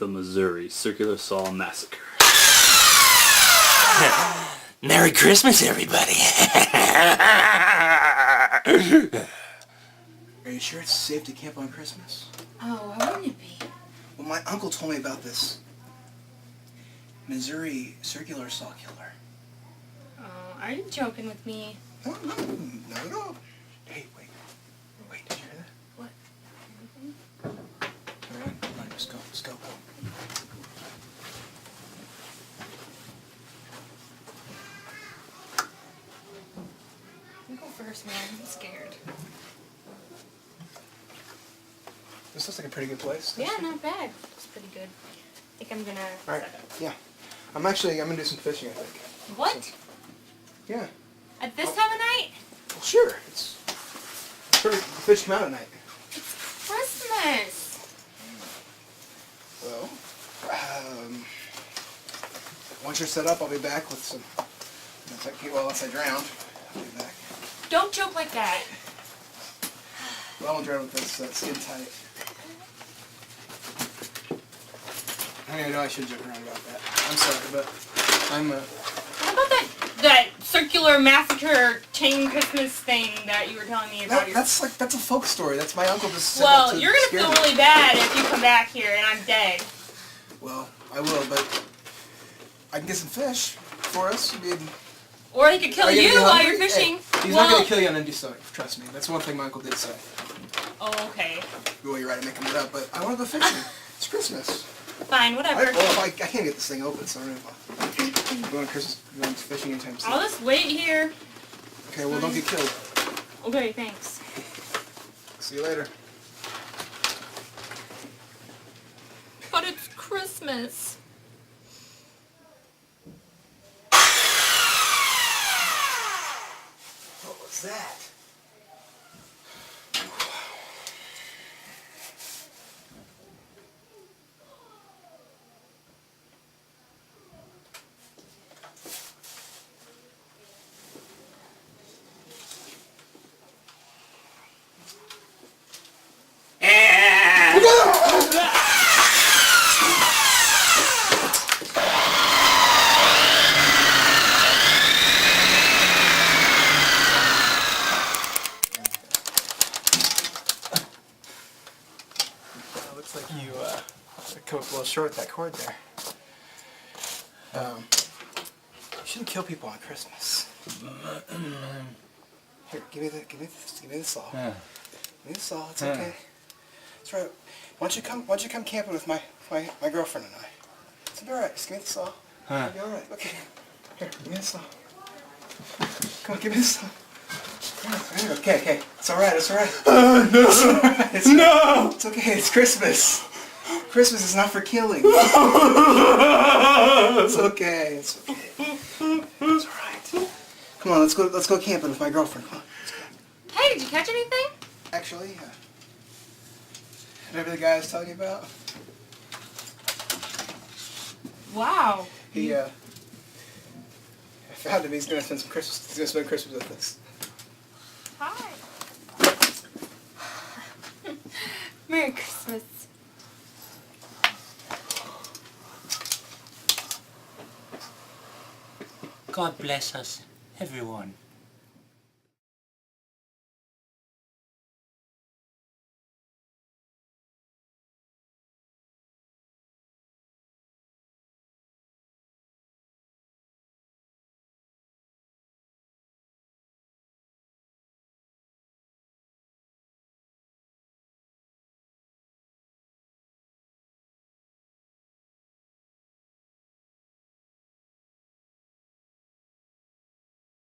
Missouri Circular Saw Massacre. Merry Christmas, everybody. Are you sure it's safe to camp on Christmas? Oh, why wouldn't it be? Well, my uncle told me about this Missouri Circular Saw Killer. Oh, are you joking with me? No, not at all. Hey, wait, did you hear that? What? All right, let's go. You go first, man. I'm scared. This looks like a pretty good place. Yeah, not bad. It's pretty good. I think I'm gonna All right, set up. yeah. I'm gonna do some fishing, I think. What? So, yeah. At this time of night? Well, sure. It's the fish come out at night. It's Christmas. Well, once you're set up, I'll be back with some. Unless I drown, I'll be back. Don't joke like that. Well, I won't drown with this skin tight. I know I should joke around about that. I'm sorry, but I'm What about that circular massacre chain Christmas thing that you were telling me about? that's a folk story. That's my uncle just said Well, that to you're gonna scare feel me. really bad if you come back here and I'm dead. Well, I will, but I can get some fish for us. I mean, Or he could kill are you you gonna be while hungry? you're fishing. Hey, he's well, not gonna kill you on an empty stomach. Trust me. That's one thing my uncle did say. Oh, okay. Well, you're right. I'm making it up, but I want to go fishing. It's Christmas. Fine, whatever. I can't get this thing open, so I don't know. I'm going to Christmas. Going fishing anytime soon. I'll just wait here. Okay, well, don't get killed. Okay, thanks. See you later. But it's Christmas. What was that? Looks like you come up a little short with that cord there. You shouldn't kill people on Christmas. Here, give me the saw. Yeah. Give me the saw. It's okay. It's right. Why don't you come camping with my girlfriend and I? It's be all right. Just give me the saw. It'll be all right. Okay. Here, give me the saw. Come on, give me the saw. Okay. It's all right. It's all right. No! It's all right. No! It's okay. It's Christmas. Christmas is not for killing. It's okay. It's okay. It's all right. Come on, let's go camping with my girlfriend. Come on. Let's go. Hey, did you catch anything? Actually, whatever the guy I was telling you about, Wow. he I found him. He's gonna spend Christmas with us. Hi. Merry Christmas. God bless us, everyone.